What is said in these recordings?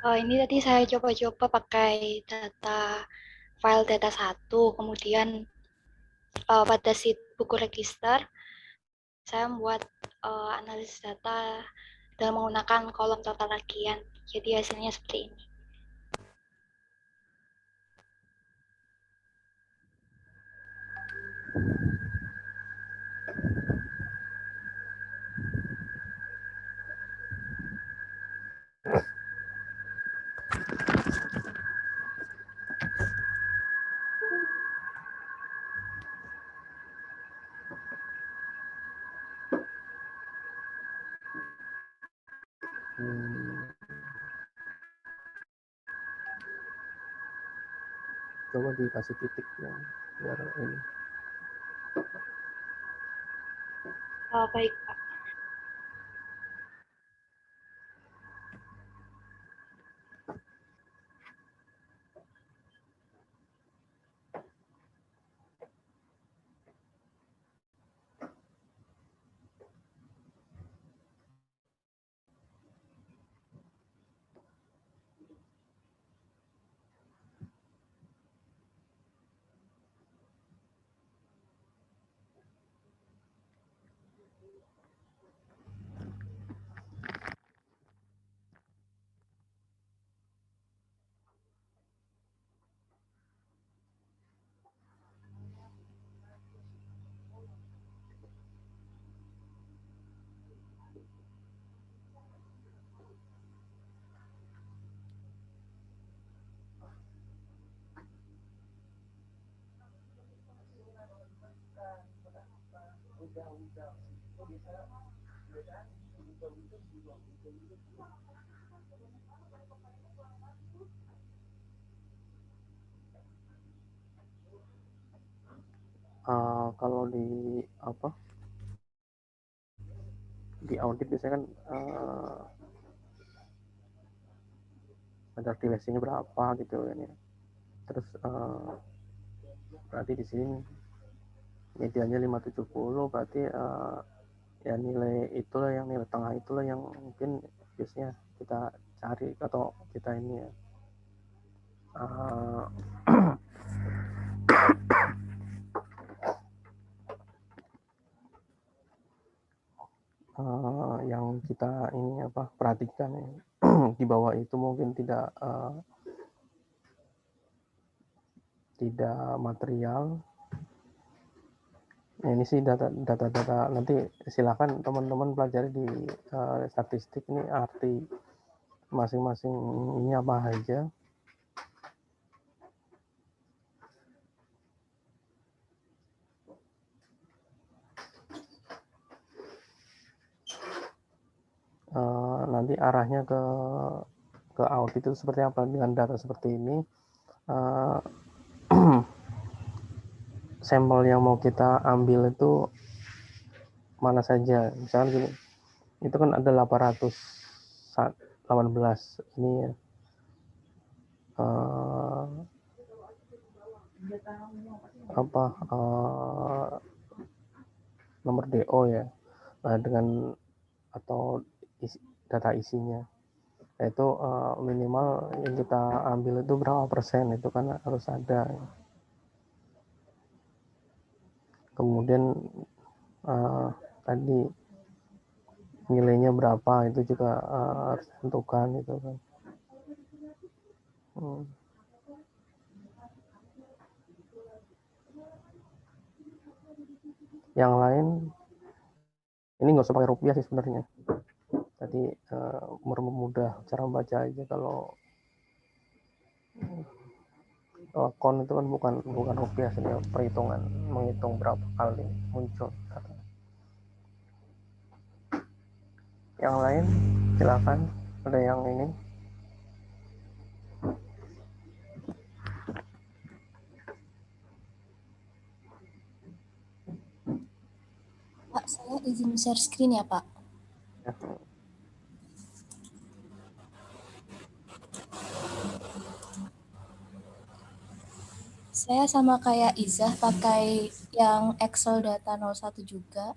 Ini tadi saya coba-coba pakai file data 1, kemudian pada sheet buku register, saya membuat analisis data dengan menggunakan kolom total tagihan. Jadi hasilnya seperti ini. Coba dikasih titik ya, biar ini. Baik, Pak. Kalau di apa di audit biasanya kan ada activation-nya berapa gitu kan ya. Terus berarti di sini medianya 570, berarti ya nilai itulah yang nilai tengah itulah yang mungkin biasanya kita cari atau kita ini ya yang kita ini apa perhatikan ya. Di bawah itu mungkin tidak material. Nah, ini sih data nanti silakan teman-teman pelajari di statistik ini arti masing-masing ini apa aja. Nanti arahnya ke audit itu seperti apa dengan data seperti ini. Sampel yang mau kita ambil itu mana saja, misalkan gini, itu kan ada 818 ini ya, nomor DO ya, dengan atau data isinya, yaitu minimal yang kita ambil itu berapa persen, itu kan harus ada. Kemudian tadi nilainya berapa itu juga harus tentukan itu kan. Yang lain ini nggak usah pakai rupiah sih sebenarnya. Tadi mempermudah cara membaca aja. Kalau kon itu kan bukan rupiah sih, perhitungan menghitung berapa kali muncul. Yang lain silakan, ada yang ini. Pak, saya izin share screen ya, Pak. Ya. Saya sama kayak Izah pakai yang Excel data 01 juga.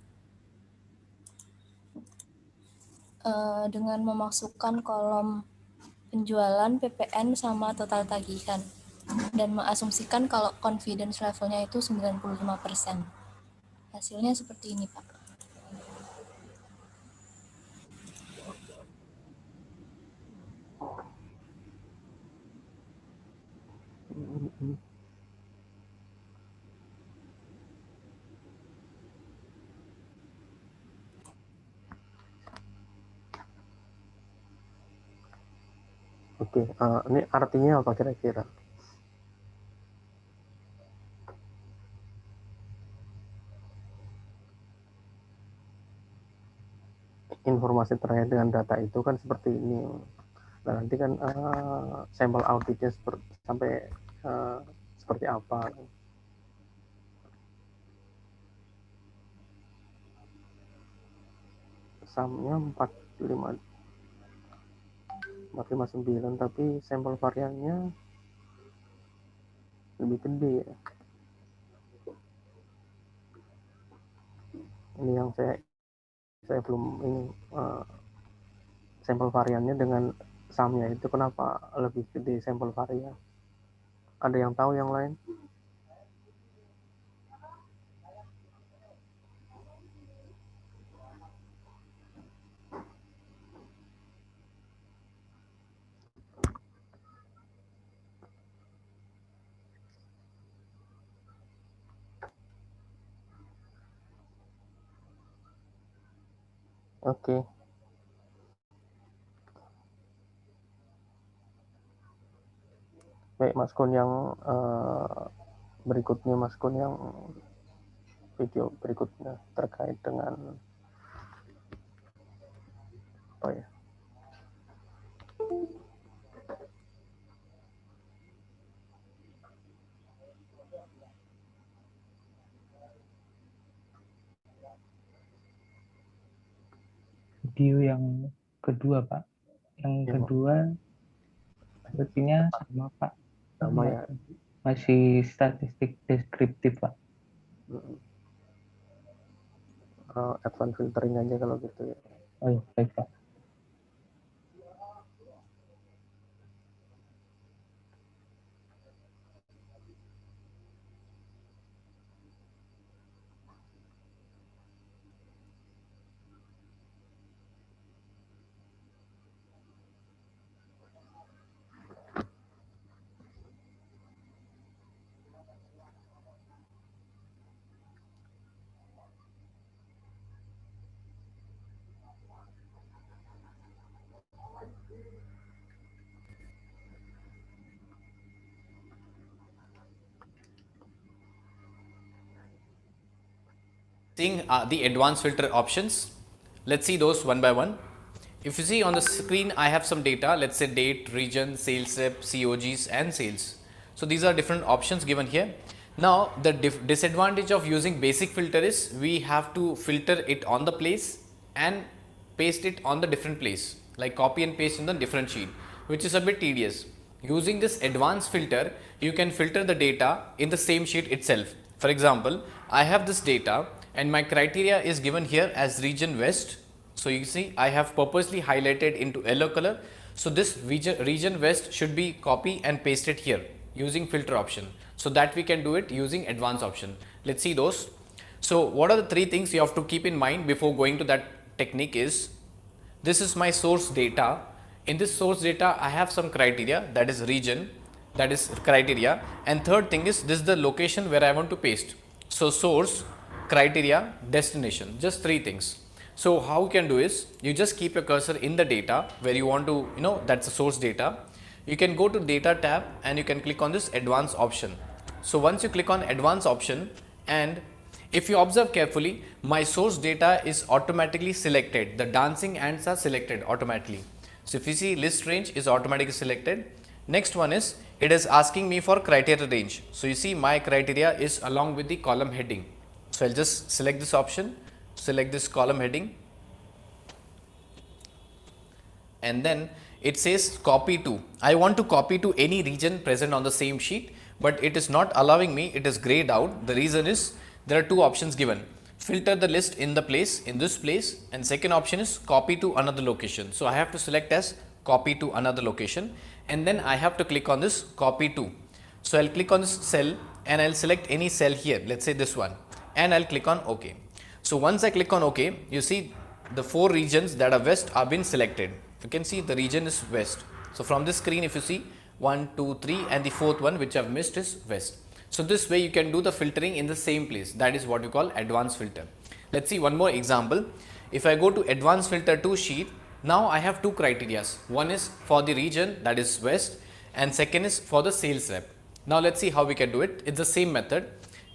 Dengan memasukkan kolom penjualan, PPN, sama total tagihan. Dan mengasumsikan kalau confidence levelnya itu 95%. Hasilnya seperti ini, Pak. Oke, ini artinya apa kira-kira? Informasi terkait dengan data itu kan seperti ini. Nah, nanti kan sampel auditnya sampai seperti apa? Samnya 459, tapi sampel variannya lebih gede ya. Ini yang saya belum ini sampel variannya dengan sumnya itu kenapa lebih gede sampel varian? Ada yang tahu yang lain? Oke. Baik, Mas Kun yang berikutnya, Mas Kun yang video berikutnya terkait dengan apa ya? Video yang kedua, Pak. Yang Ya, kedua sepertinya sama, Pak. Sama ya. Masih statistik deskriptif, Pak. Advanced filtering aja kalau gitu ya. Oh iya, baik, Pak. Seeing the advanced filter options, let's see those one by one. If you see on the screen, I have some data, let's say date, region, sales rep, COGs and sales. So these are different options given here. Now the disadvantage of using basic filter is we have to filter it on the place and paste it on the different place, like copy and paste in the different sheet, which is a bit tedious. Using this advanced filter, you can filter the data in the same sheet itself. For example, I have this data and my criteria is given here as region west. So you see I have purposely highlighted into yellow color. So this region west should be copy and pasted here using filter option. So that we can do it using advanced option. Let's see those. So what are the three things you have to keep in mind before going to that technique is, this is my source data. In this source data, I have some criteria, that is region, that is criteria, and third thing is this is the location where I want to paste. So source, criteria, destination, just three things. So how you can do is, you just keep your cursor in the data where you want to, that's the source data. You can go to data tab and you can click on this advanced option. So once you click on advanced option, and if you observe carefully, my source data is automatically selected. The dancing ants are selected automatically. So if you see list range is automatically selected. Next one is, it is asking me for criteria range. So you see my criteria is along with the column heading. So I'll just select this option, select this column heading, and then it says copy to. I want to copy to any region present on the same sheet, but it is not allowing me, it is grayed out. The reason is there are two options given. Filter the list in the place, in this place, and second option is copy to another location. So I have to select as copy to another location, and then I have to click on this copy to. So I'll click on this cell and I'll select any cell here, let's say this one, and I'll click on OK. So once I click on OK, you see the 4 regions that are west are been selected. You can see the region is west. So from this screen, if you see 1, 2, 3 and the 4th one which I've missed is west. So this way you can do the filtering in the same place. That is what you call advanced filter. Let's see one more example. If I go to advanced filter to sheet, now I have 2 criteria. One is for the region, that is west, and second is for the sales rep. Now let's see how we can do it. It's the same method.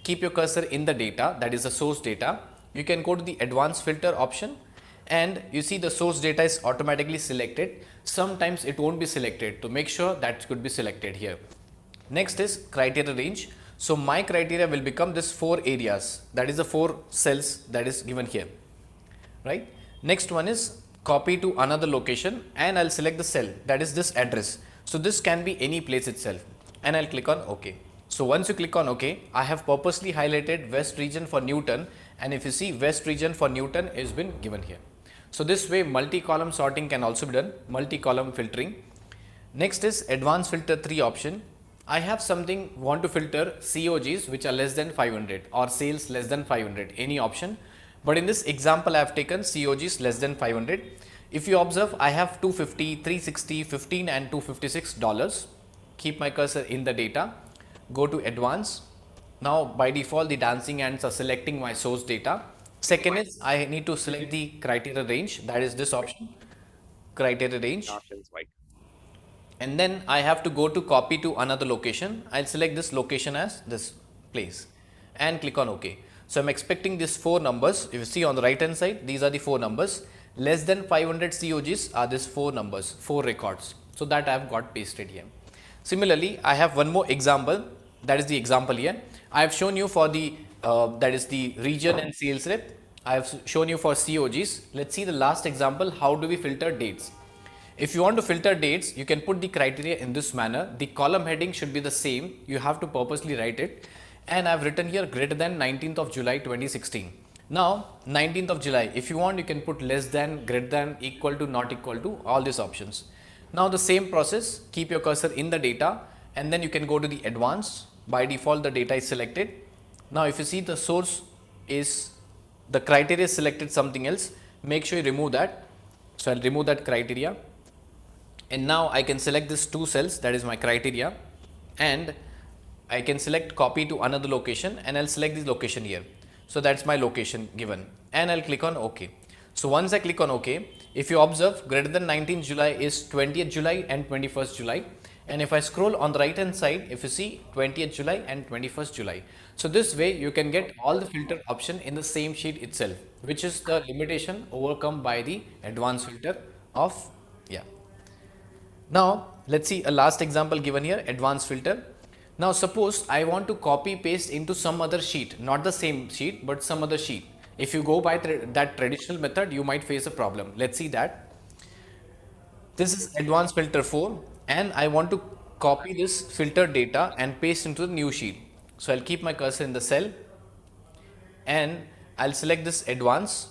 Keep your cursor in the data, that is the source data. You can go to the advanced filter option and you see the source data is automatically selected. Sometimes it won't be selected, to make sure that could be selected here. Next is criteria range. So my criteria will become this 4 areas, that is the 4 cells that is given here, right? Next one is copy to another location, and I'll select the cell, that is this address. So this can be any place itself, and I'll click on OK. So once you click on OK, I have purposely highlighted west region for Newton, and if you see west region for Newton is been given here. So this way multi-column sorting can also be done, multi-column filtering. Next is advanced filter 3 option. I have something want to filter COGs which are less than 500 or sales less than 500, any option. But in this example I have taken COGs less than 500. If you observe, I have 250, 360, 15 and $256. Keep my cursor in the data, go to advanced. Now by default the dancing ants are selecting my source data. Second is I need to select the criteria range, that is this option, criteria range. And then I have to go to copy to another location. I'll select this location as this place and click on OK. So I'm expecting these 4 numbers. If you see on the right hand side, these are the 4 numbers. Less than 500 COGs are these 4 numbers, 4 records. So that I have got pasted here. Similarly, I have one more example. That is the example here. I have shown you for the that is the region and sales rep. I have shown you for COGs. Let's see the last example. How do we filter dates? If you want to filter dates, you can put the criteria in this manner. The column heading should be the same. You have to purposely write it. And I've written here greater than 19th of July 2016. Now 19th of July, if you want, you can put less than, greater than, equal to, not equal to, all these options. Now the same process, keep your cursor in the data and then you can go to the advanced. By default the data is selected. Now if you see the source is, the criteria is selected something else, make sure you remove that. So I'll remove that criteria. And now I can select these 2 cells, that is my criteria, and I can select copy to another location and I'll select this location here. So that's my location given and I'll click on OK. So once I click on OK, if you observe, greater than 19th July is 20th July and 21st July. And if I scroll on the right hand side, if you see 20th July and 21st July. So this way you can get all the filter option in the same sheet itself, which is the limitation overcome by the advanced filter of, yeah. Now let's see a last example given here, advanced filter. Now suppose I want to copy paste into some other sheet, not the same sheet but some other sheet. If you go by that traditional method, you might face a problem. Let's see that. This is advanced filter 4 and I want to copy this filter data and paste into the new sheet. So I'll keep my cursor in the cell and I'll select this advanced,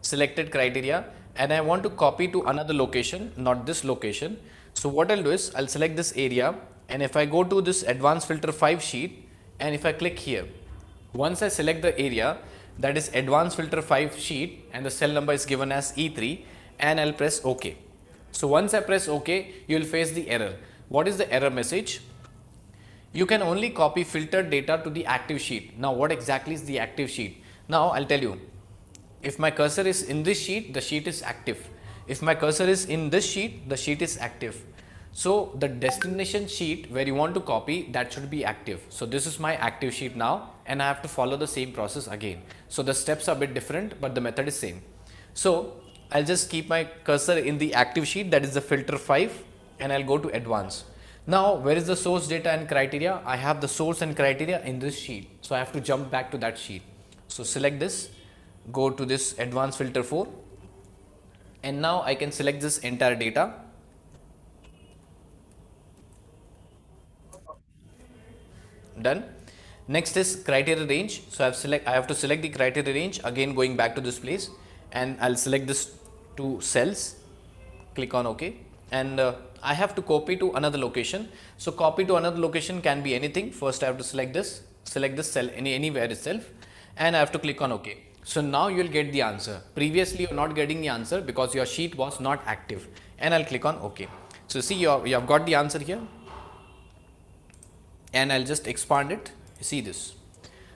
selected criteria, and I want to copy to another location, not this location. So what I'll do is I'll select this area, and if I go to this advanced filter 5 sheet and if I click here, once I select the area, that is advanced filter 5 sheet and the cell number is given as E3, and I'll press OK. So once I press OK, you will face the error. What is the error message? You can only copy filtered data to the active sheet. Now what exactly is the active sheet? Now I'll tell you. If my cursor is in this sheet, the sheet is active. If my cursor is in this sheet, the sheet is active. So the destination sheet where you want to copy, that should be active. So this is my active sheet now and I have to follow the same process again. So the steps are a bit different but the method is same. So I'll just keep my cursor in the active sheet, that is the filter 5, and I'll go to advanced. Now where is the source data and criteria? I have the source and criteria in this sheet. So I have to jump back to that sheet. So select this, go to this advanced filter 4 and now I can select this entire data. Done. Next is criteria range. So I have to select the criteria range, again going back to this place, and I'll select this 2 cells, click on OK, and I have to copy to another location. So copy to another location can be anything. First I have to select this cell anywhere itself, and I have to click on OK. So now you will get the answer. Previously you are not getting the answer because your sheet was not active, and I'll click on OK. So see, you have got the answer here, and I'll just expand it. See this.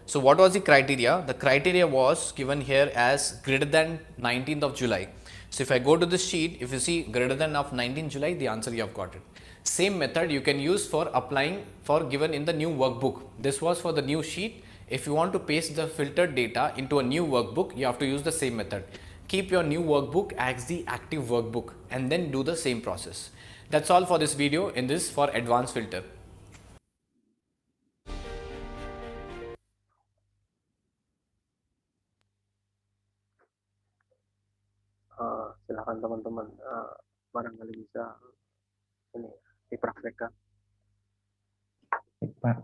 So what was the criteria? The criteria was given here as greater than 19th of July. So if I go to this sheet, if you see greater than of 19th July, the answer you have got it. Same method you can use for applying for given in the new workbook. This was for the new sheet. If you want to paste the filtered data into a new workbook, you have to use the same method. Keep your new workbook as the active workbook and then do the same process. That's all for this video in this for advanced filter. Silakan teman-teman barangkali bisa ini dipraktekkan. Baik, Pak.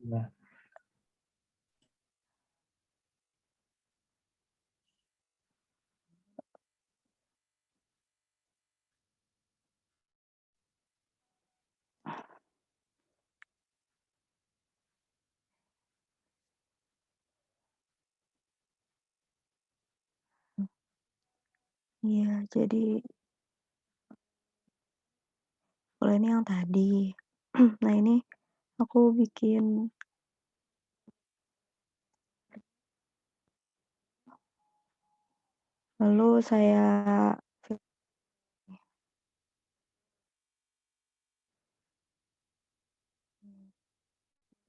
Ya, Iya, jadi kalau ini yang tadi. Nah, ini aku bikin lalu saya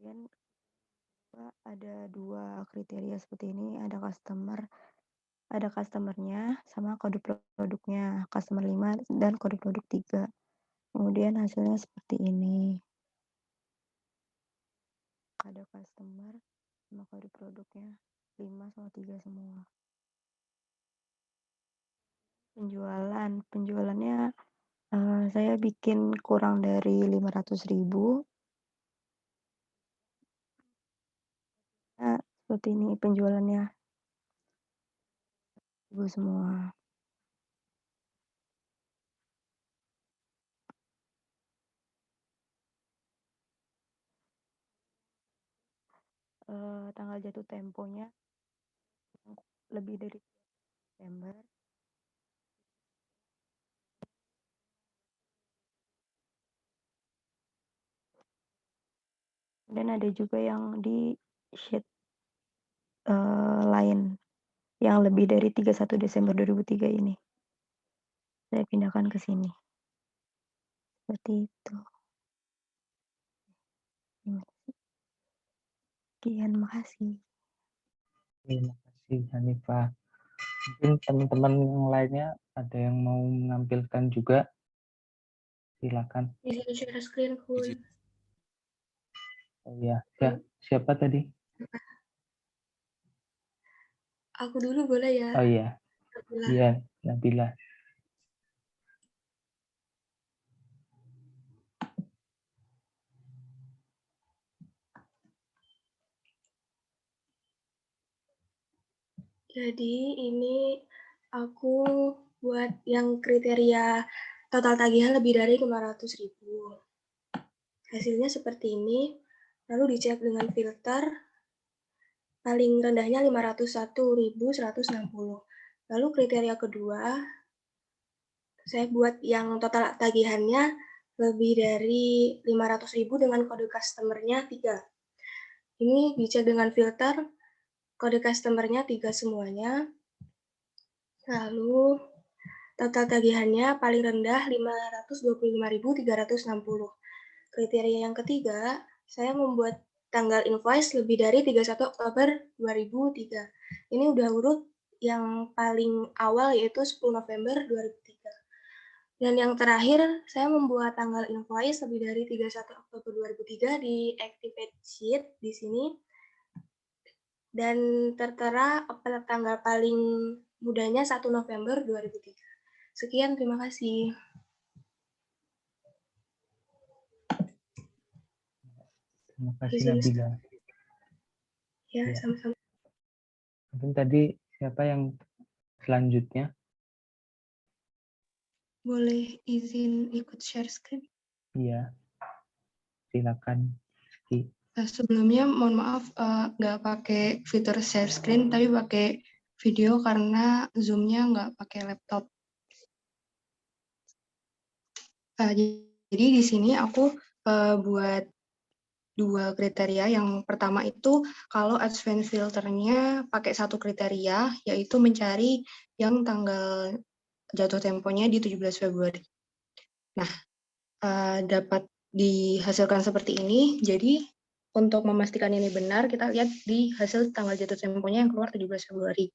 kemudian ada 2 kriteria seperti ini, ada customer-nya sama kode produknya, customer 5 dan kode produk 3. Kemudian hasilnya seperti ini. Ada customer sama kode produknya 5 sama 3 semua. Penjualannya saya bikin kurang dari 500.000. Nah, seperti ini penjualannya. Ibu semua. Tanggal jatuh temponya lebih dari Desember. Dan ada juga yang di sheet lain yang lebih dari 31 Desember 2003 ini. Saya pindahkan ke sini. Seperti itu. Sekian, makasih. Terima kasih Hanifah. Mungkin teman-teman yang lainnya ada yang mau menampilkan juga. Silakan. Izin share screen, Kun. Oh iya, siapa tadi? Aku dulu boleh ya? Oh iya. Nabila. Iya, Nabila. Jadi ini aku buat yang kriteria total tagihan lebih dari 500.000. Hasilnya seperti ini, lalu dicek dengan filter, paling rendahnya 501.160. Lalu kriteria kedua, saya buat yang total tagihannya lebih dari 500.000 dengan kode customer-nya 3. Ini dicek dengan filter, kode customer-nya 3 semuanya. Lalu total tagihannya paling rendah 525.360. Kriteria yang ketiga, saya membuat tanggal invoice lebih dari 31 Oktober 2003. Ini udah urut yang paling awal yaitu 10 November 2003. Dan yang terakhir, saya membuat tanggal invoice lebih dari 31 Oktober 2003 di Activate Sheet di sini. Dan tertera pada tanggal paling mudanya 1 November 2003. Sekian, terima kasih. Terima kasih Nabila. Ya, sama-sama. Mungkin tadi siapa yang selanjutnya? Boleh izin ikut share screen? Iya. Silakan. Sebelumnya mohon maaf nggak pakai fitur share screen tapi pakai video karena Zoom-nya nggak pakai laptop. Jadi di sini aku buat 2 kriteria. Yang pertama itu kalau advance filternya pakai 1 kriteria, yaitu mencari yang tanggal jatuh temponya di 17 Februari. Nah, dapat dihasilkan seperti ini. Jadi untuk memastikan ini benar, kita lihat di hasil tanggal jatuh temponya yang keluar 17 Februari.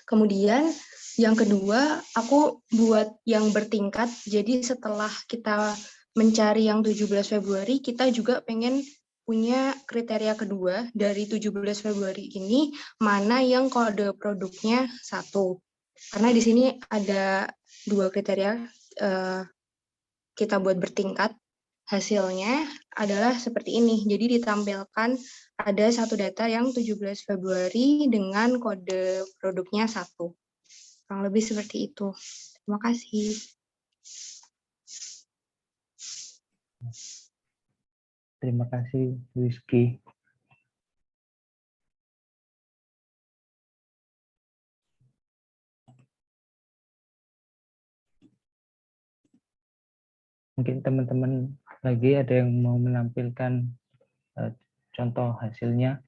Kemudian yang kedua, aku buat yang bertingkat. Jadi setelah kita mencari yang 17 Februari, kita juga pengen punya kriteria kedua dari 17 Februari ini, mana yang kode produknya 1. Karena di sini ada 2 kriteria kita buat bertingkat. Hasilnya adalah seperti ini. Jadi ditampilkan ada satu data yang 17 Februari dengan kode produknya 1. Kurang lebih seperti itu. Terima kasih. Terima kasih Rizky. Mungkin teman-teman lagi ada yang mau menampilkan contoh hasilnya.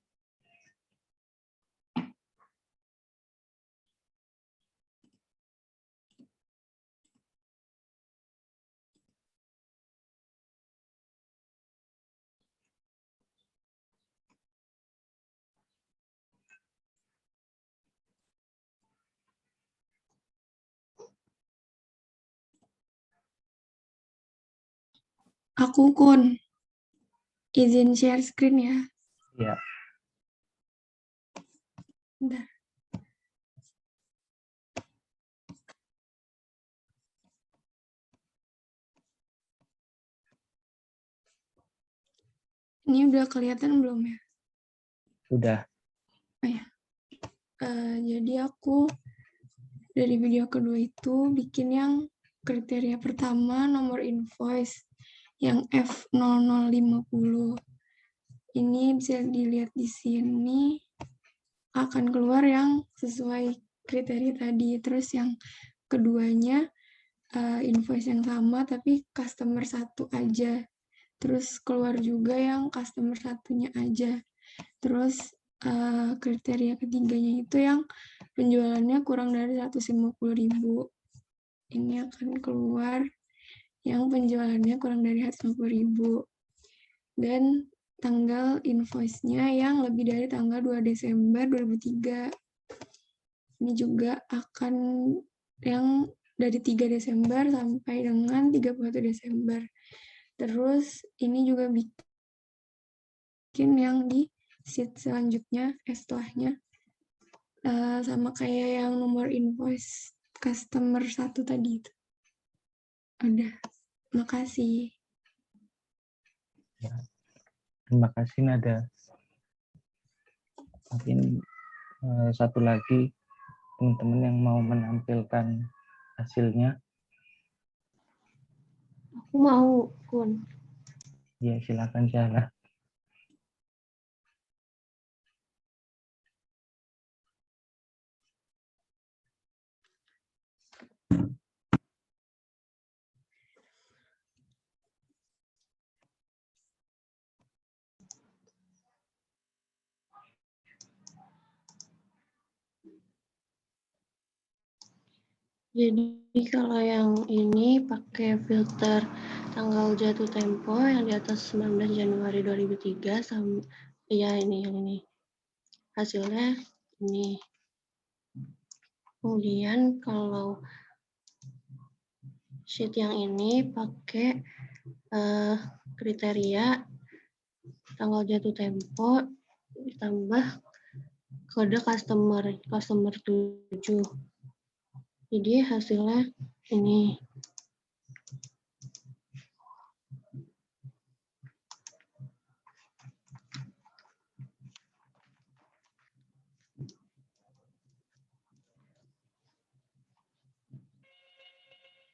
Aku Kun, izin share screen ya. Ya, Bentar. Ini udah kelihatan belum ya? sudah. Oh ya. Jadi aku dari video kedua itu bikin yang kriteria pertama nomor invoice yang F0050. Ini bisa dilihat di sini akan keluar yang sesuai kriteria tadi. Terus yang keduanya invoice yang sama tapi customer satu aja. Terus keluar juga yang customer satunya aja. Terus kriteria ketiganya itu yang penjualannya kurang dari 150.000. Ini akan keluar yang penjualannya kurang dari 150.000. Dan tanggal invoice-nya yang lebih dari tanggal 2 Desember 2003. Ini juga akan yang dari 3 Desember sampai dengan 31 Desember. Terus ini juga bikin yang di sheet selanjutnya, setelahnya. Sama kayak yang nomor invoice customer satu tadi itu. Udah, makasih. Ya. Terima kasih Nada. Mungkin satu lagi teman-teman yang mau menampilkan hasilnya. Aku mau, Kun. Ya, silakan Syahla. Jadi kalau yang ini pakai filter tanggal jatuh tempo yang di atas 19 Januari 2003 sama ya ini yang ini. Hasilnya ini. Kemudian kalau sheet yang ini pakai kriteria tanggal jatuh tempo ditambah kode customer 7. Jadi hasilnya ini.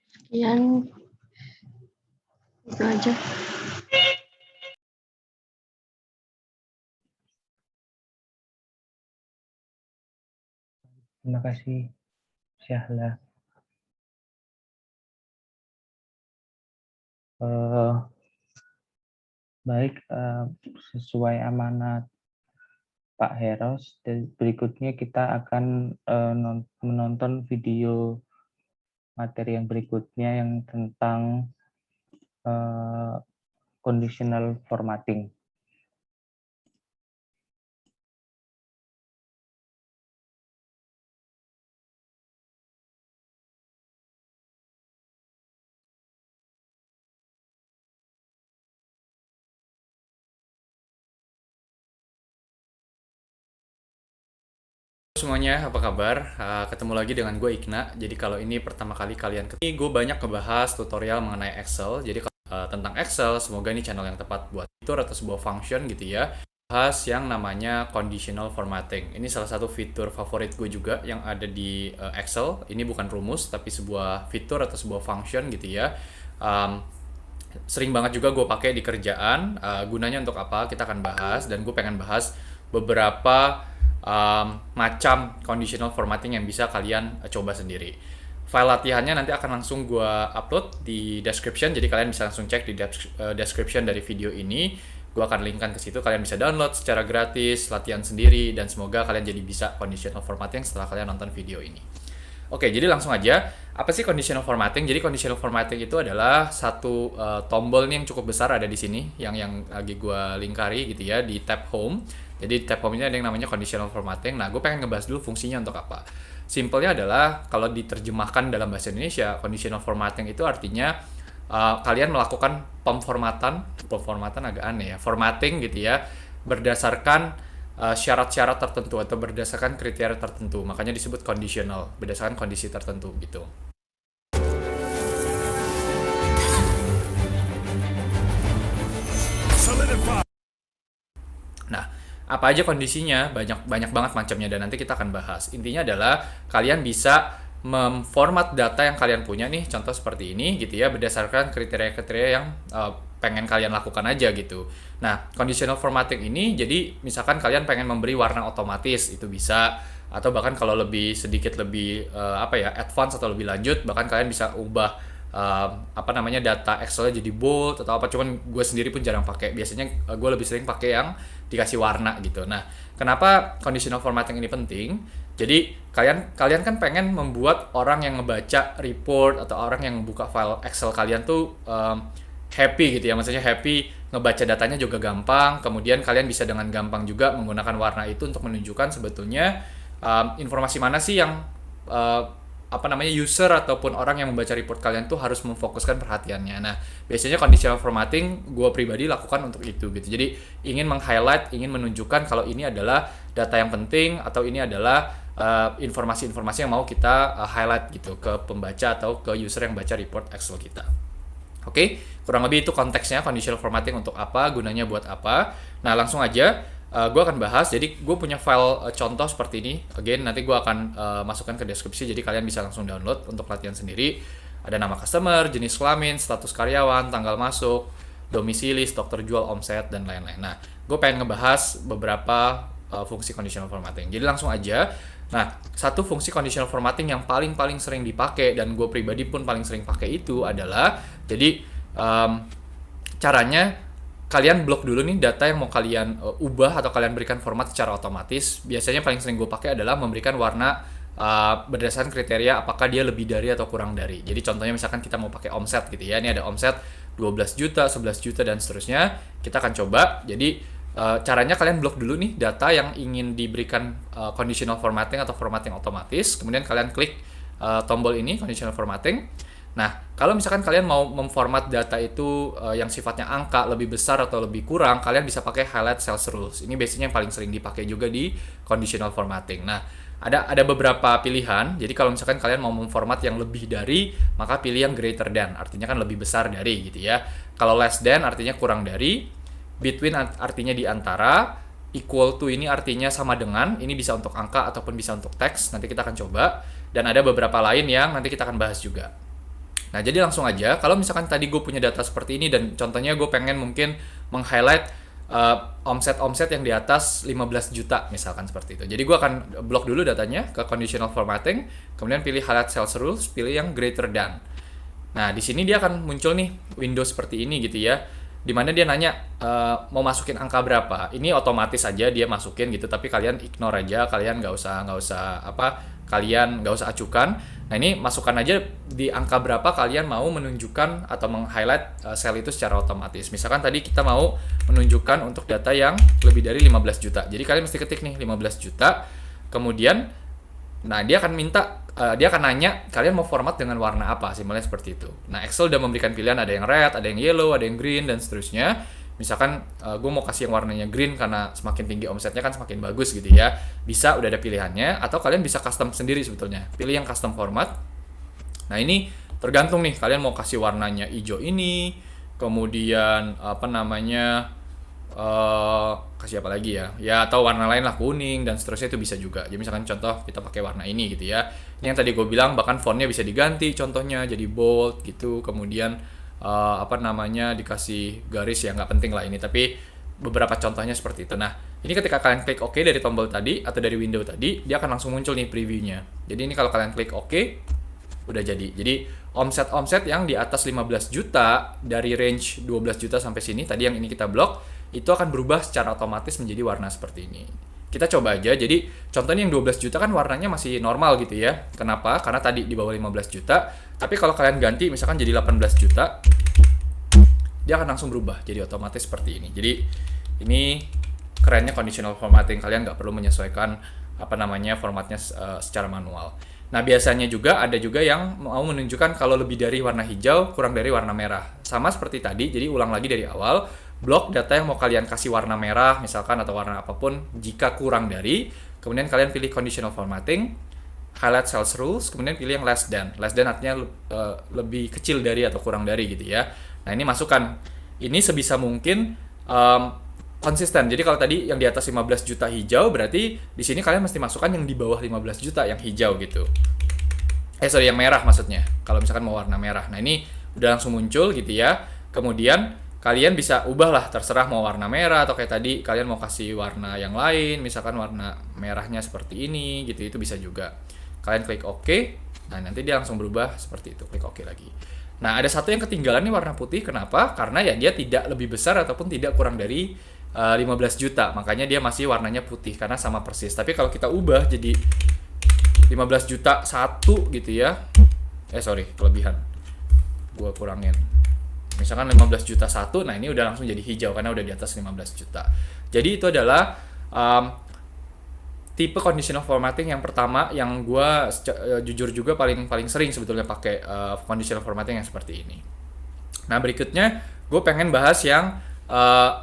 Sekian. Itu aja. Terima kasih Syahla. Baik, sesuai amanat Pak Heros, dan berikutnya kita akan menonton video materi yang berikutnya yang tentang conditional formatting. Semuanya, apa kabar? Ketemu lagi dengan gue Ikna. Jadi kalau ini pertama kali kalian ketemu, gue banyak ngebahas tutorial mengenai Excel. Jadi tentang Excel, semoga ini channel yang tepat buat fitur atau sebuah function gitu ya. Bahas yang namanya conditional formatting. Ini salah satu fitur favorit gue juga yang ada di Excel. Ini bukan rumus, tapi sebuah fitur atau sebuah function gitu ya. Sering banget juga gue pakai di kerjaan. Gunanya untuk apa? Kita akan bahas, dan gue pengen bahas beberapa macam conditional formatting yang bisa kalian coba sendiri. file latihannya nanti akan langsung gue upload di description, jadi kalian bisa langsung cek di description dari video ini. Gue akan linkkan ke situ, kalian bisa download secara gratis, latihan sendiri, dan semoga kalian jadi bisa conditional formatting setelah kalian nonton video ini. Oke, jadi langsung aja, apa sih conditional formatting? Jadi conditional formatting itu adalah satu tombol nih yang cukup besar ada di sini, yang lagi gue lingkari gitu ya, di tab home. Jadi tab home ini ada yang namanya conditional formatting. Nah, gue pengen ngebahas dulu fungsinya untuk apa. Simpelnya adalah, kalau diterjemahkan dalam bahasa Indonesia, conditional formatting itu artinya kalian melakukan pemformatan agak aneh ya, formatting gitu ya, berdasarkan syarat-syarat tertentu atau berdasarkan kriteria tertentu. Makanya disebut conditional, berdasarkan kondisi tertentu gitu. Nah, apa aja kondisinya? Banyak banget macamnya, dan nanti kita akan bahas. Intinya adalah kalian bisa memformat data yang kalian punya nih, contoh seperti ini gitu ya, berdasarkan kriteria-kriteria yang pengen kalian lakukan aja gitu. Nah, conditional formatting ini, jadi misalkan kalian pengen memberi warna otomatis, itu bisa. Atau bahkan kalau sedikit lebih advance atau lebih lanjut, bahkan kalian bisa ubah data Excel-nya jadi bold atau apa. Cuman gue sendiri pun jarang pakai. Biasanya gue lebih sering pakai yang dikasih warna gitu. Nah, kenapa conditional formatting ini penting? Jadi kalian kan pengen membuat orang yang ngebaca report atau orang yang buka file Excel kalian tuh happy gitu ya, maksudnya happy, ngebaca datanya juga gampang. Kemudian kalian bisa dengan gampang juga menggunakan warna itu untuk menunjukkan sebetulnya informasi mana sih yang user ataupun orang yang membaca report kalian tuh harus memfokuskan perhatiannya. Nah, biasanya conditional formatting gue pribadi lakukan untuk itu gitu. Jadi ingin meng-highlight, ingin menunjukkan kalau ini adalah data yang penting atau ini adalah informasi-informasi yang mau kita highlight gitu ke pembaca atau ke user yang baca report Excel kita. Oke, kurang lebih itu konteksnya conditional formatting untuk apa, gunanya buat apa. Nah, langsung aja gue akan bahas. Jadi gue punya file contoh seperti ini. Again, nanti gue akan masukkan ke deskripsi, jadi kalian bisa langsung download untuk latihan sendiri. Ada nama customer, jenis kelamin, status karyawan, tanggal masuk, domisili, stok terjual, omset, dan lain-lain. Nah, gue pengen ngebahas beberapa fungsi conditional formatting. Jadi langsung aja. Nah, satu fungsi conditional formatting yang paling sering dipakai, dan gue pribadi pun paling sering pakai itu adalah, jadi caranya kalian blok dulu nih data yang mau kalian ubah atau kalian berikan format secara otomatis. Biasanya paling sering gue pakai adalah memberikan warna berdasarkan kriteria apakah dia lebih dari atau kurang dari. Jadi contohnya misalkan kita mau pakai omset gitu ya, ini ada omset 12 juta, 11 juta, dan seterusnya. Kita akan coba. Jadi caranya kalian blok dulu nih data yang ingin diberikan conditional formatting atau formatting otomatis. Kemudian kalian klik tombol ini, conditional formatting. Nah, kalau misalkan kalian mau memformat data itu yang sifatnya angka lebih besar atau lebih kurang, kalian bisa pakai highlight cells rules. Ini biasanya yang paling sering dipakai juga di conditional formatting. Nah, ada beberapa pilihan. Jadi kalau misalkan kalian mau memformat yang lebih dari, maka pilih yang greater than, artinya kan lebih besar dari gitu ya. Kalau less than artinya kurang dari, between artinya di antara, equal to ini artinya sama dengan, ini bisa untuk angka ataupun bisa untuk teks, nanti kita akan coba. Dan ada beberapa lain yang nanti kita akan bahas juga. Nah, jadi langsung aja, kalau misalkan tadi gue punya data seperti ini, dan contohnya gue pengen mungkin meng-highlight omset yang di atas 15 juta, misalkan seperti itu. Jadi gue akan blok dulu datanya ke conditional formatting, kemudian pilih highlight cells rules, pilih yang greater than. Nah, di sini dia akan muncul nih window seperti ini gitu ya, dimana dia nanya mau masukin angka berapa. Ini otomatis aja dia masukin gitu, tapi kalian ignore aja, kalian nggak usah acukan. Nah, ini masukkan aja di angka berapa kalian mau menunjukkan atau meng-highlight sel itu secara otomatis. Misalkan tadi kita mau menunjukkan untuk data yang lebih dari 15 juta. Jadi kalian mesti ketik nih 15 juta. Kemudian nah dia akan nanya kalian mau format dengan warna apa, simpelnya seperti itu. Nah, Excel udah memberikan pilihan, ada yang red, ada yang yellow, ada yang green, dan seterusnya. Misalkan gue mau kasih yang warnanya green karena semakin tinggi omsetnya kan semakin bagus gitu ya. Bisa, udah ada pilihannya. Atau kalian bisa custom sendiri sebetulnya. Pilih yang custom format. Nah, ini tergantung nih, kalian mau kasih warnanya hijau ini, kemudian kasih apa lagi ya, atau warna lain lah, kuning dan seterusnya, itu bisa juga. Jadi misalkan contoh kita pakai warna ini gitu ya. Ini yang tadi gue bilang, bahkan fontnya bisa diganti, contohnya jadi bold gitu, kemudian dikasih garis, ya nggak penting lah ini, tapi beberapa contohnya seperti itu. Nah, ini ketika kalian klik OK dari tombol tadi atau dari window tadi, dia akan langsung muncul nih previewnya. Jadi ini kalau kalian klik OK, udah jadi. Jadi omset yang di atas 15 juta dari range 12 juta sampai sini tadi yang ini kita blok, itu akan berubah secara otomatis menjadi warna seperti ini. Kita coba aja. Jadi contohnya yang 12 juta kan warnanya masih normal gitu ya. Kenapa? Karena tadi di bawah 15 juta. Tapi kalau kalian ganti misalkan jadi 18 juta, dia akan langsung berubah jadi otomatis seperti ini. Jadi ini kerennya conditional formatting, kalian nggak perlu menyesuaikan formatnya secara manual. Nah, biasanya ada juga yang mau menunjukkan kalau lebih dari warna hijau, kurang dari warna merah. Sama seperti tadi, jadi ulang lagi dari awal, blok data yang mau kalian kasih warna merah misalkan atau warna apapun jika kurang dari, kemudian kalian pilih conditional formatting, highlight cells rules, kemudian pilih yang less than. Less than artinya lebih kecil dari atau kurang dari gitu ya. Nah, ini masukkan. Ini sebisa mungkin konsisten. Jadi kalau tadi yang di atas 15 juta hijau, berarti di sini kalian mesti masukkan yang di bawah 15 juta yang hijau gitu. Yang merah maksudnya. Kalau misalkan mau warna merah. Nah, ini udah langsung muncul gitu ya. Kemudian kalian bisa ubah lah, terserah mau warna merah atau kayak tadi kalian mau kasih warna yang lain, misalkan warna merahnya seperti ini gitu, itu bisa juga. Kalian klik OK. Nah, nanti dia langsung berubah seperti itu. Klik OK lagi. Nah, ada satu yang ketinggalan nih warna putih. Kenapa? Karena ya dia tidak lebih besar ataupun tidak kurang dari 15 juta. Makanya dia masih warnanya putih karena sama persis. Tapi kalau kita ubah jadi 15 juta 1 gitu ya. Kelebihan. Gua kurangin. Misalkan 15 juta 1, nah ini udah langsung jadi hijau karena udah di atas 15 juta. Jadi itu adalah tipe conditional formatting yang pertama yang gue jujur juga paling sering sebetulnya pakai conditional formatting yang seperti ini. Nah, berikutnya gue pengen bahas yang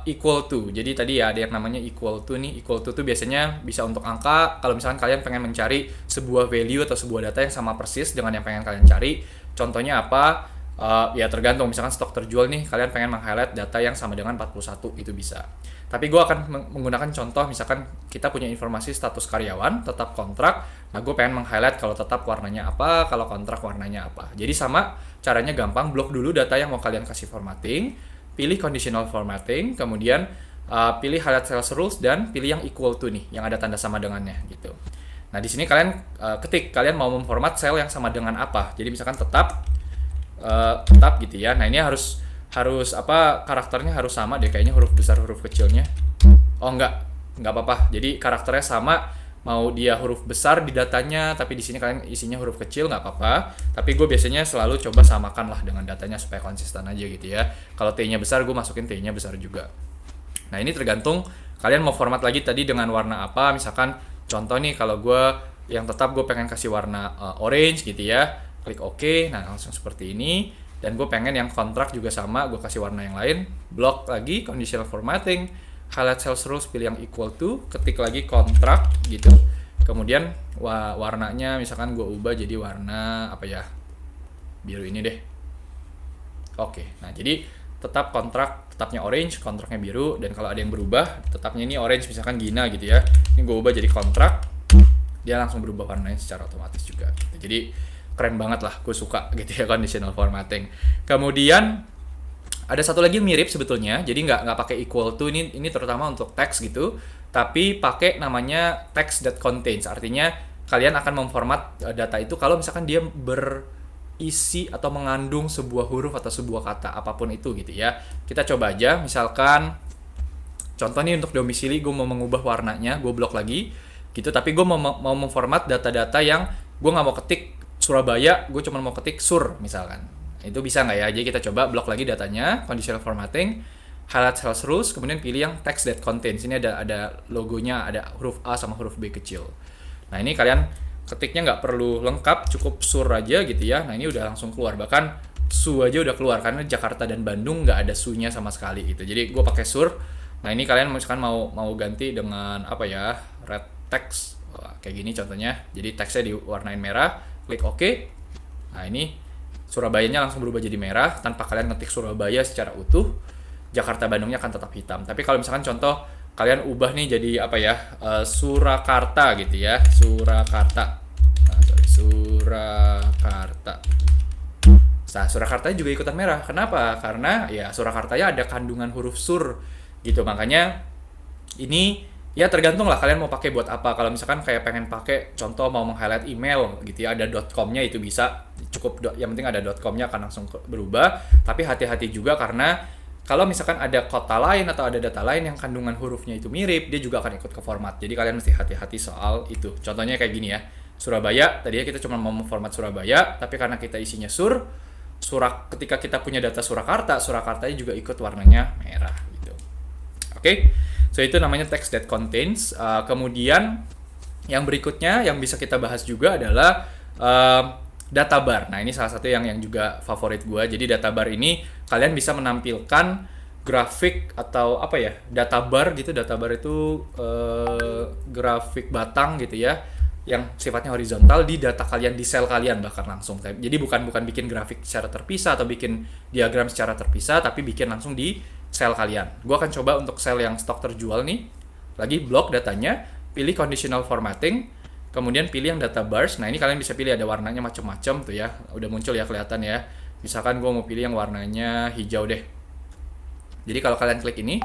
equal to. Jadi tadi ya ada yang namanya equal to nih. Equal to tuh biasanya bisa untuk angka. Kalau misalkan kalian pengen mencari sebuah value atau sebuah data yang sama persis dengan yang pengen kalian cari. Contohnya apa? Ya tergantung, misalkan stok terjual nih, kalian pengen meng-highlight data yang sama dengan 41, itu bisa. Tapi gue akan menggunakan contoh, misalkan kita punya informasi status karyawan, tetap kontrak, nah gue pengen meng-highlight kalau tetap warnanya apa, kalau kontrak warnanya apa. Jadi sama, caranya gampang, blok dulu data yang mau kalian kasih formatting, pilih conditional formatting, kemudian pilih highlight cells rules, dan pilih yang equal to nih, yang ada tanda sama dengannya gitu. Nah, di sini kalian ketik, kalian mau memformat sel yang sama dengan apa. Jadi misalkan tetap gitu ya. Nah, ini harus karakternya harus sama deh, kayaknya huruf besar huruf kecilnya. Oh, enggak apa-apa. Jadi karakternya sama, mau dia huruf besar di datanya tapi di sini kalian isinya huruf kecil, nggak apa-apa. Tapi gue biasanya selalu coba samakan lah dengan datanya supaya konsisten aja gitu ya. Kalau T-nya besar, gue masukin T-nya besar juga. Nah, ini tergantung kalian mau format lagi tadi dengan warna apa. Misalkan contoh nih, kalau gue yang tetap gue pengen kasih warna orange gitu ya, klik OK. Nah, langsung seperti ini. Dan gue pengen yang kontrak juga sama, gue kasih warna yang lain, blok lagi conditional formatting, highlight cells rules, pilih yang equal to, ketik lagi kontrak gitu. Kemudian warnanya misalkan gue ubah jadi warna apa ya, biru ini deh. Oke, nah jadi tetap kontrak, tetapnya orange, kontraknya biru. Dan kalau ada yang berubah, tetapnya ini orange, misalkan Gina gitu ya, ini gue ubah jadi kontrak, dia langsung berubah warnanya secara otomatis juga gitu. Jadi keren banget lah, gue suka gitu ya conditional formatting. Kemudian ada satu lagi yang mirip sebetulnya, jadi nggak pakai equal to, ini terutama untuk teks gitu, tapi pakai namanya text that contains. Artinya kalian akan memformat data itu kalau misalkan dia berisi atau mengandung sebuah huruf atau sebuah kata apapun itu gitu ya. Kita coba aja, misalkan contoh nih untuk domisili, gue mau mengubah warnanya, gue blok lagi gitu, tapi gue mau memformat data-data yang gue nggak mau ketik Surabaya, gue cuma mau ketik Sur misalkan. Itu bisa nggak ya? Jadi kita coba blok lagi datanya, conditional formatting, highlight cells rules, kemudian pilih yang text that contains. Ini ada logonya, ada huruf A sama huruf B kecil. Nah, ini kalian ketiknya nggak perlu lengkap, cukup Sur aja gitu ya. Nah, ini udah langsung keluar, bahkan Su aja udah keluar karena Jakarta dan Bandung nggak ada Su-nya sama sekali gitu. Jadi gue pakai Sur. Nah, ini kalian misalkan mau ganti dengan apa ya, red text. Wah, kayak gini contohnya. Jadi teksnya diwarnain merah. Klik OK. Nah, ini Surabayanya langsung berubah jadi merah tanpa kalian ngetik Surabaya secara utuh. Jakarta Bandungnya akan tetap hitam. Tapi kalau misalkan contoh kalian ubah nih jadi apa ya, Surakarta gitu ya, Surakarta. Surakarta. Nah, Surakarta juga ikutan merah. Kenapa? Karena ya Surakartanya ada kandungan huruf sur gitu. Makanya ini Ya tergantung lah kalian mau pakai buat apa. Kalau misalkan kayak pengen pakai contoh mau meng-highlight email gitu ya, ada .com-nya itu bisa cukup, yang penting ada .com-nya akan langsung berubah. Tapi hati-hati juga karena kalau misalkan ada kota lain atau ada data lain yang kandungan hurufnya itu mirip, dia juga akan ikut ke format. Jadi kalian mesti hati-hati soal itu. Contohnya kayak gini ya, Surabaya, tadinya kita cuma mau format Surabaya, tapi karena kita isinya ketika kita punya data Surakartanya juga ikut warnanya merah gitu. Oke. So itu namanya text that contains. Kemudian yang berikutnya yang bisa kita bahas juga adalah data bar. Nah ini salah satu yang juga favorit gue. Jadi data bar ini kalian bisa menampilkan grafik atau apa ya, data bar gitu. Data bar itu grafik batang gitu ya, yang sifatnya horizontal di data kalian, di sel kalian bahkan langsung. Jadi bukan bikin grafik secara terpisah atau bikin diagram secara terpisah, tapi bikin langsung di sel kalian. Gue akan coba untuk sel yang stok terjual nih, lagi blok datanya, pilih conditional formatting, kemudian pilih yang data bars. Nah ini kalian bisa pilih, ada warnanya macam-macam tuh ya, udah muncul ya, kelihatan ya. Misalkan gue mau pilih yang warnanya hijau deh. Jadi kalau kalian klik ini,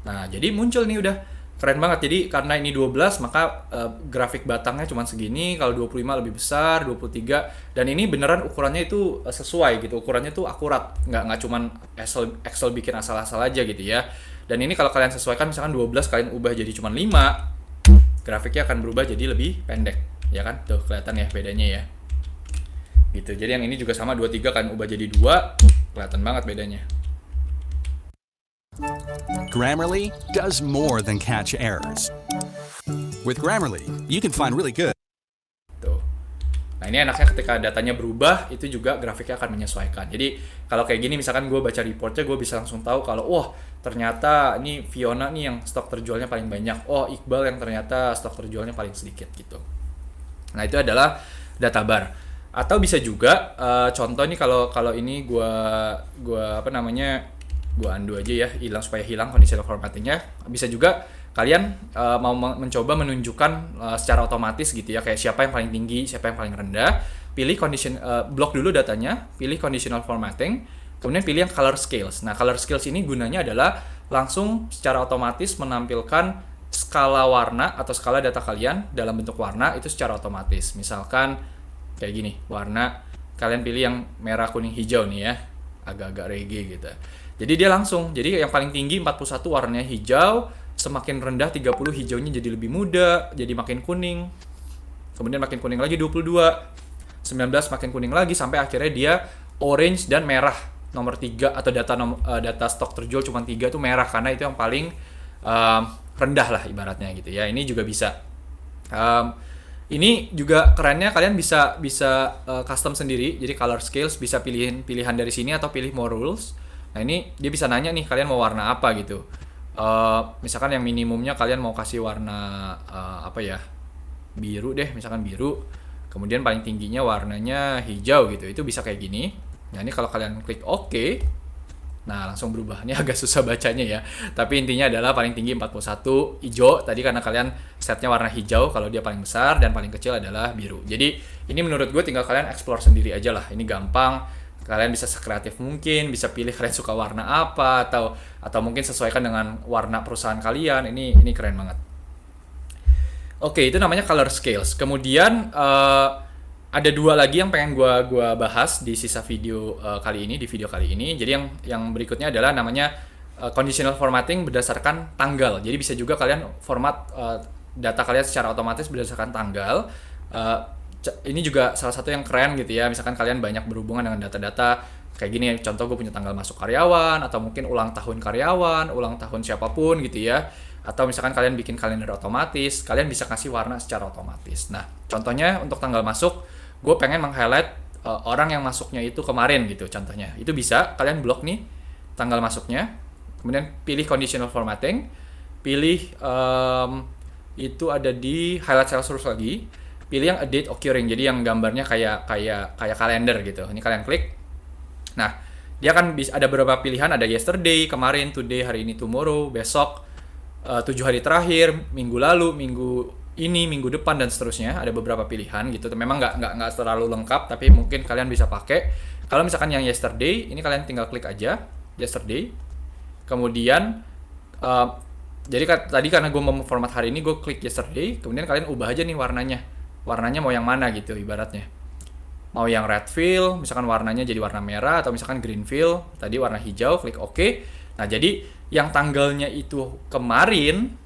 nah jadi muncul nih, udah keren banget. Jadi karena ini 12 maka grafik batangnya cuma segini, kalau 25 lebih besar, 23, dan ini beneran ukurannya itu sesuai gitu, ukurannya tuh akurat, nggak cuman Excel bikin asal-asal aja gitu ya. Dan ini kalau kalian sesuaikan, misalkan 12 kalian ubah jadi cuma 5, grafiknya akan berubah jadi lebih pendek ya kan, tuh kelihatan ya bedanya ya gitu. Jadi yang ini juga sama, 23 kalian ubah jadi 2, kelihatan banget bedanya. Grammarly does more than catch errors. With Grammarly, you can find really good. Tuh. Nah ini enaknya ketika datanya berubah, itu juga grafiknya akan menyesuaikan. Jadi kalau kayak gini, misalkan gue baca reportnya, gue bisa langsung tahu kalau wah ternyata ini Fiona nih yang stok terjualnya paling banyak. Oh Iqbal yang ternyata stok terjualnya paling sedikit gitu. Nah itu adalah data bar. Atau bisa juga contoh nih, kalau ini gue apa namanya, gue undo aja ya, supaya hilang conditional formattingnya. Bisa juga kalian mau mencoba menunjukkan secara otomatis gitu ya, kayak siapa yang paling tinggi, siapa yang paling rendah. Pilih blok dulu datanya, pilih conditional formatting, kemudian pilih yang color scales. Nah color scales ini gunanya adalah langsung secara otomatis menampilkan skala warna atau skala data kalian dalam bentuk warna itu secara otomatis. Misalkan kayak gini, warna kalian pilih yang merah, kuning, hijau nih ya, agak-agak reggae gitu. Jadi dia langsung, jadi yang paling tinggi 41 warnanya hijau, semakin rendah 30 hijaunya jadi lebih muda, jadi makin kuning. Kemudian makin kuning lagi 22, 19 makin kuning lagi, sampai akhirnya dia orange dan merah. Nomor 3 atau data stok terjual cuma 3 itu merah, karena itu yang paling rendah lah ibaratnya gitu ya. Ini juga bisa. Ini juga kerennya, kalian bisa custom sendiri. Jadi color scales bisa pilihan dari sini atau pilih more rules. Nah ini dia bisa nanya nih, kalian mau warna apa gitu. Misalkan yang minimumnya kalian mau kasih warna apa ya, biru deh, misalkan biru. Kemudian paling tingginya warnanya hijau gitu. Itu bisa kayak gini. Nah ini kalau kalian klik OK, nah langsung berubah. Ini agak susah bacanya ya, tapi intinya adalah paling tinggi 41 hijau tadi, karena kalian setnya warna hijau kalau dia paling besar, dan paling kecil adalah biru. Jadi ini menurut gue tinggal kalian explore sendiri aja lah. Ini gampang. Kalian bisa sekreatif mungkin, bisa pilih kalian suka warna apa, atau mungkin sesuaikan dengan warna perusahaan kalian. Ini keren banget. Oke, itu namanya color scales. Kemudian ada 2 lagi yang pengen gua bahas di sisa video kali ini, di video kali ini. Jadi yang berikutnya adalah namanya conditional formatting berdasarkan tanggal. Jadi bisa juga kalian format data kalian secara otomatis berdasarkan tanggal. Ini juga salah satu yang keren gitu ya. Misalkan kalian banyak berhubungan dengan data-data kayak gini, contoh gue punya tanggal masuk karyawan, atau mungkin ulang tahun karyawan, ulang tahun siapapun gitu ya. Atau misalkan kalian bikin kalender otomatis, kalian bisa kasih warna secara otomatis. Nah contohnya untuk tanggal masuk, gue pengen meng-highlight orang yang masuknya itu kemarin gitu contohnya. Itu bisa kalian blok nih tanggal masuknya, kemudian pilih conditional formatting, pilih itu ada di highlight cell source lagi, pilih yang a date occurring, jadi yang gambarnya kayak kalender gitu. Ini kalian klik. Nah, dia akan bisa ada beberapa pilihan, ada yesterday, kemarin, today, hari ini, tomorrow, besok, 7 hari terakhir, minggu lalu, minggu ini, minggu depan, dan seterusnya. Ada beberapa pilihan gitu. Memang nggak terlalu lengkap, tapi mungkin kalian bisa pakai. Kalau misalkan yang yesterday, ini kalian tinggal klik aja yesterday. Kemudian Jadi tadi karena gue mau format hari ini, gue klik yesterday, kemudian kalian ubah aja nih warnanya mau yang mana gitu ibaratnya. Mau yang red fill, misalkan warnanya jadi warna merah, atau misalkan green fill, tadi warna hijau, klik OK. Nah, jadi yang tanggalnya itu kemarin,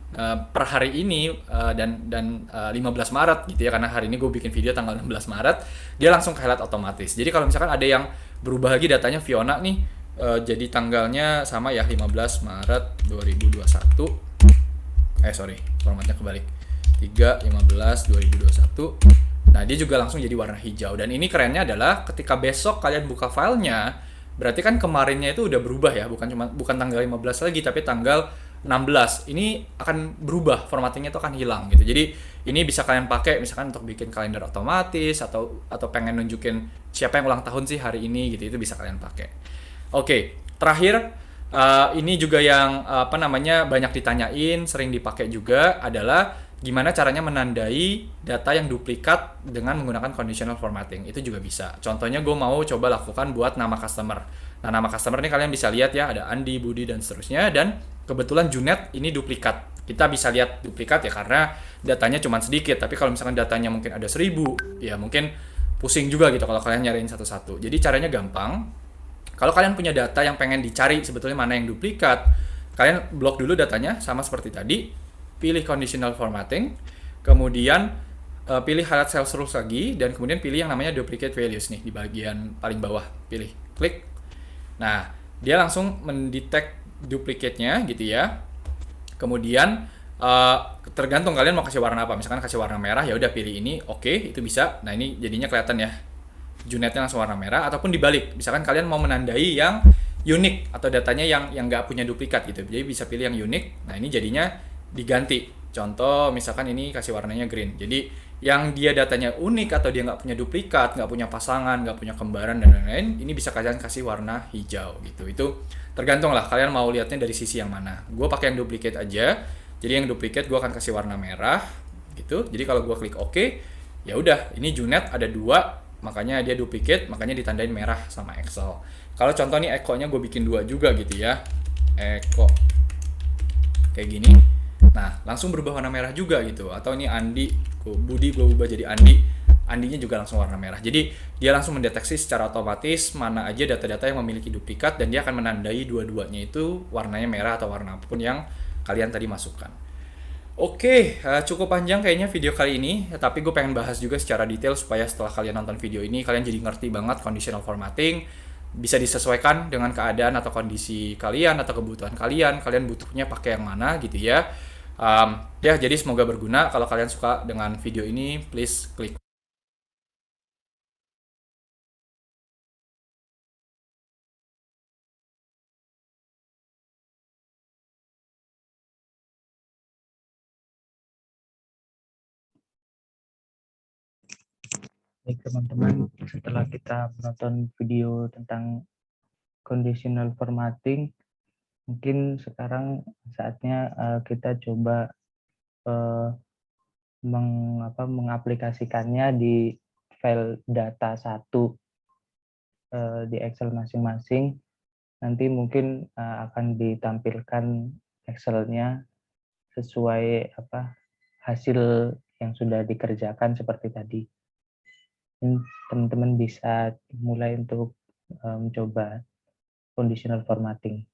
per hari ini, dan 15 Maret gitu ya, karena hari ini gue bikin video tanggal 16 Maret, dia langsung highlight otomatis. Jadi kalau misalkan ada yang berubah lagi datanya Fiona nih, jadi tanggalnya sama ya, 15 Maret 2021. Formatnya kebalik. 3/15/2021. Nah, dia juga langsung jadi warna hijau. Dan ini kerennya adalah ketika besok kalian buka filenya, berarti kan kemarinnya itu udah berubah ya, bukan tanggal 15 lagi, tapi tanggal 16. Ini akan berubah, formattingnya itu akan hilang gitu. Jadi ini bisa kalian pakai misalkan untuk bikin kalender otomatis, atau pengen nunjukin siapa yang ulang tahun sih hari ini gitu, itu bisa kalian pakai. Oke, terakhir ini juga yang banyak ditanyain, sering dipakai juga adalah gimana caranya menandai data yang duplikat dengan menggunakan conditional formatting. Itu juga bisa. Contohnya gue mau coba lakukan buat nama customer. Nah, nama customer ini kalian bisa lihat ya, ada Andi, Budi, dan seterusnya. Dan kebetulan Junet ini duplikat. Kita bisa lihat duplikat ya karena datanya cuma sedikit. Tapi kalau misalkan datanya mungkin ada 1000, ya mungkin pusing juga gitu kalau kalian nyariin satu-satu. Jadi caranya gampang. Kalau kalian punya data yang pengen dicari sebetulnya mana yang duplikat, kalian blok dulu datanya sama seperti tadi, pilih conditional formatting, kemudian pilih highlight sales rules lagi, dan kemudian pilih yang namanya duplicate values nih di bagian paling bawah, pilih, klik. Nah, dia langsung mendetect duplicate-nya gitu ya. Kemudian tergantung kalian mau kasih warna apa. Misalkan kasih warna merah, ya udah pilih ini, oke, itu bisa. Nah, ini jadinya kelihatan ya. Junetnya langsung warna merah, ataupun dibalik. Misalkan kalian mau menandai yang unik atau datanya yang nggak punya duplikat gitu. Jadi bisa pilih yang unik. Nah, ini jadinya diganti. Contoh misalkan ini kasih warnanya green. Jadi yang dia datanya unik atau dia nggak punya duplikat, nggak punya pasangan, nggak punya kembaran dan lain-lain, ini bisa kalian kasih warna hijau gitu. Itu tergantung lah kalian mau lihatnya dari sisi yang mana. Gue pakai yang duplicate aja. Jadi yang duplicate gue akan kasih warna merah gitu. Jadi kalau gue klik OK, ya udah, ini Junet ada 2, makanya dia duplicate, makanya ditandain merah sama Excel. Kalau contoh nih Eko-nya gue bikin 2 juga gitu ya, Eko kayak gini, nah langsung berubah warna merah juga gitu. Atau ini Andi, Budi gue ubah jadi Andi, Andinya juga langsung warna merah. Jadi dia langsung mendeteksi secara otomatis mana aja data-data yang memiliki duplikat, dan dia akan menandai dua-duanya itu warnanya merah atau warna apapun yang kalian tadi masukkan. Oke, cukup panjang kayaknya video kali ini, tapi gue pengen bahas juga secara detail supaya setelah kalian nonton video ini, kalian jadi ngerti banget conditional formatting, bisa disesuaikan dengan keadaan atau kondisi kalian atau kebutuhan kalian butuhnya pakai yang mana gitu ya. Ya, jadi semoga berguna. Kalau kalian suka dengan video ini, please klik Baik teman-teman, setelah kita menonton video tentang conditional formatting, mungkin sekarang saatnya kita coba mengaplikasikannya di file data 1 di Excel masing-masing. Nanti mungkin akan ditampilkan Excel-nya sesuai hasil yang sudah dikerjakan seperti tadi. Teman-teman bisa mulai untuk mencoba conditional formatting.